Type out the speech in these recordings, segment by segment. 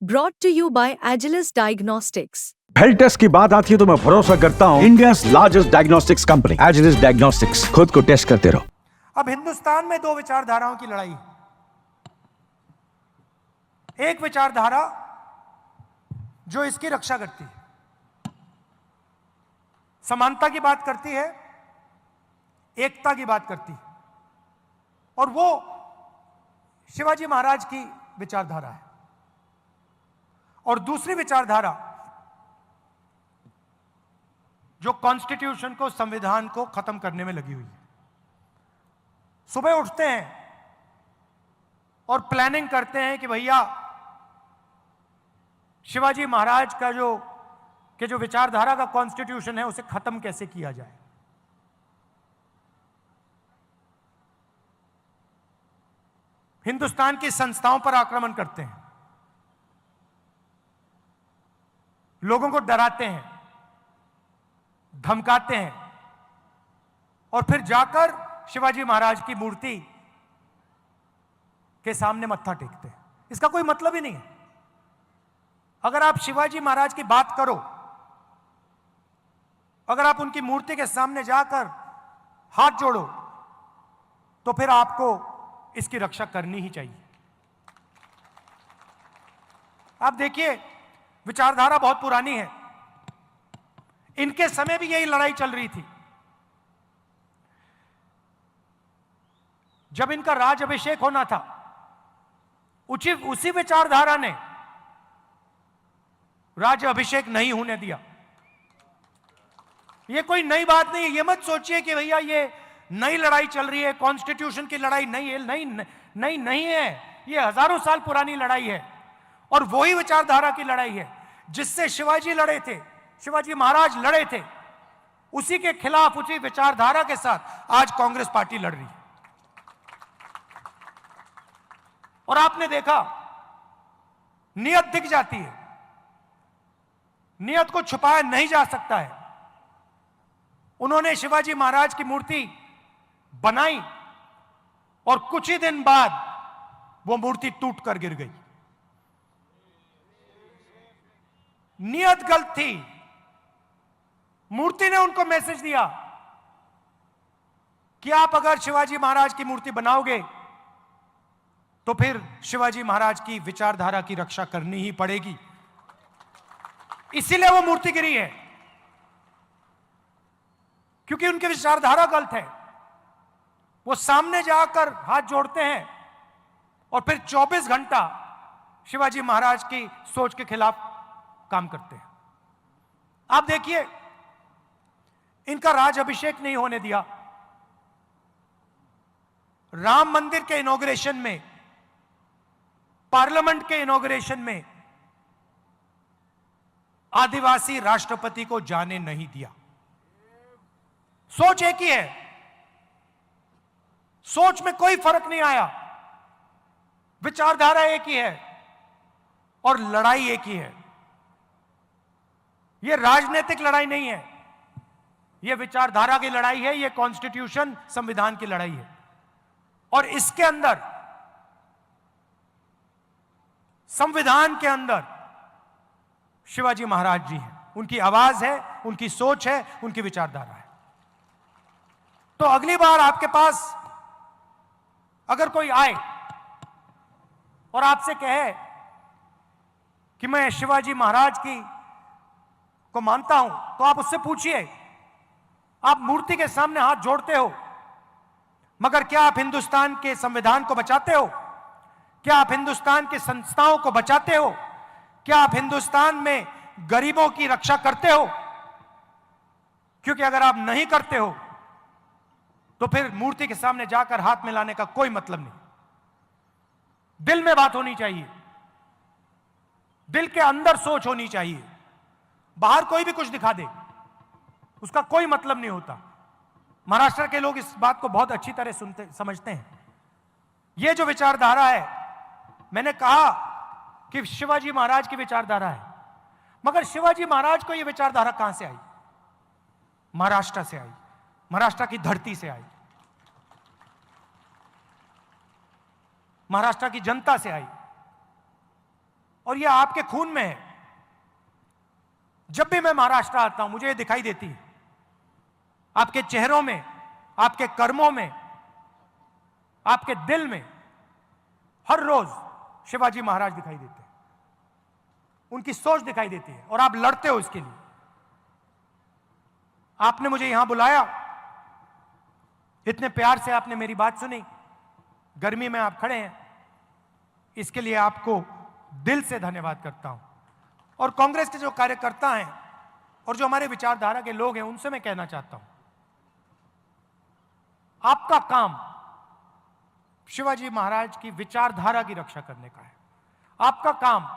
Brought to you by Agilus Diagnostics. Health test की बात आती है तो मैं भरोसा करता हूं India largest diagnostics company Agilus Diagnostics. खुद को टेस्ट करते रहो। अब हिंदुस्तान में दो विचारधाराओं की लड़ाई। एक विचारधारा जो इसकी रक्षा करती है, समानता की बात करती है, एकता की बात करती है, और वो शिवाजी महाराज की विचारधारा है। और दूसरी विचारधारा जो कॉन्स्टिट्यूशन को, संविधान को खत्म करने में लगी हुई है। सुबह उठते हैं और प्लानिंग करते हैं कि भैया शिवाजी महाराज का जो विचारधारा का कॉन्स्टिट्यूशन है उसे खत्म कैसे किया जाए। हिंदुस्तान की संस्थाओं पर आक्रमण करते हैं, लोगों को डराते हैं, धमकाते हैं, और फिर जाकर शिवाजी महाराज की मूर्ति के सामने मत्था टेकते हैं। इसका कोई मतलब ही नहीं है। अगर आप शिवाजी महाराज की बात करो, अगर आप उनकी मूर्ति के सामने जाकर हाथ जोड़ो, तो फिर आपको इसकी रक्षा करनी ही चाहिए। आप देखिए, विचारधारा बहुत पुरानी है। इनके समय भी यही लड़ाई चल रही थी। जब इनका राज अभिषेक होना था, उसी विचारधारा ने राज अभिषेक नहीं होने दिया। यह कोई नई बात नहीं है। यह मत सोचिए कि भैया ये नई लड़ाई चल रही है, कॉन्स्टिट्यूशन की लड़ाई नहीं है। नहीं है। यह हजारों साल पुरानी लड़ाई है, और वही विचारधारा की लड़ाई है जिससे शिवाजी लड़े थे, शिवाजी महाराज लड़े थे। उसी के खिलाफ, उसी विचारधारा के साथ आज कांग्रेस पार्टी लड़ रही है। और आपने देखा, नियत दिख जाती है, नियत को छुपाया नहीं जा सकता है। उन्होंने शिवाजी महाराज की मूर्ति बनाई और कुछ ही दिन बाद वो मूर्ति टूट कर गिर गई। नियत गलत थी। मूर्ति ने उनको मैसेज दिया कि आप अगर शिवाजी महाराज की मूर्ति बनाओगे तो फिर शिवाजी महाराज की विचारधारा की रक्षा करनी ही पड़ेगी। इसीलिए वो मूर्ति गिरी है, क्योंकि उनकी विचारधारा गलत है। वो सामने जाकर हाथ जोड़ते हैं और फिर 24 घंटा शिवाजी महाराज की सोच के खिलाफ काम करते हैं। आप देखिए, इनका राज अभिषेक नहीं होने दिया। राम मंदिर के इनॉग्रेशन में, पार्लियामेंट के इनॉग्रेशन में आदिवासी राष्ट्रपति को जाने नहीं दिया। सोच एक ही है, सोच में कोई फर्क नहीं आया, विचारधारा एक ही है और लड़ाई एक ही है। यह राजनीतिक लड़ाई नहीं है, यह विचारधारा की लड़ाई है, यह कॉन्स्टिट्यूशन, संविधान की लड़ाई है। और इसके अंदर, संविधान के अंदर शिवाजी महाराज जी हैं। उनकी आवाज है, उनकी सोच है, उनकी विचारधारा है। तो अगली बार आपके पास अगर कोई आए और आपसे कहे कि मैं शिवाजी महाराज को मानता हूं, तो आप उससे पूछिए, आप मूर्ति के सामने हाथ जोड़ते हो, मगर क्या आप हिंदुस्तान के संविधान को बचाते हो? क्या आप हिंदुस्तान की संस्थाओं को बचाते हो? क्या आप हिंदुस्तान में गरीबों की रक्षा करते हो? क्योंकि अगर आप नहीं करते हो तो फिर मूर्ति के सामने जाकर हाथ मिलाने का कोई मतलब नहीं। दिल में बात होनी चाहिए, दिल के अंदर सोच होनी चाहिए। बाहर कोई भी कुछ दिखा दे, उसका कोई मतलब नहीं होता। महाराष्ट्र के लोग इस बात को बहुत अच्छी तरह समझते हैं। यह जो विचारधारा है, मैंने कहा कि शिवाजी महाराज की विचारधारा है, मगर शिवाजी महाराज को यह विचारधारा कहां से आई? महाराष्ट्र से आई, महाराष्ट्र की धरती से आई, महाराष्ट्र की जनता से आई। और ये आपके खून में है। जब भी मैं महाराष्ट्र आता हूं मुझे ये दिखाई देती है, आपके चेहरों में, आपके कर्मों में, आपके दिल में हर रोज शिवाजी महाराज दिखाई देते हैं, उनकी सोच दिखाई देती है और आप लड़ते हो इसके लिए। आपने मुझे यहां बुलाया, इतने प्यार से आपने मेरी बात सुनी, गर्मी में आप खड़े हैं, इसके लिए आपको दिल से धन्यवाद करता हूं। और कांग्रेस के जो कार्यकर्ता हैं और जो हमारे विचारधारा के लोग हैं उनसे मैं कहना चाहता हूं, आपका काम शिवाजी महाराज की विचारधारा की रक्षा करने का है। आपका काम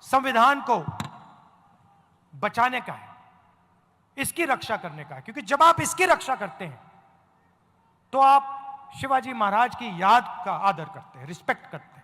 संविधान को बचाने का है, इसकी रक्षा करने का है, क्योंकि जब आप इसकी रक्षा करते हैं तो आप शिवाजी महाराज की याद का आदर करते हैं, रिस्पेक्ट करते हैं।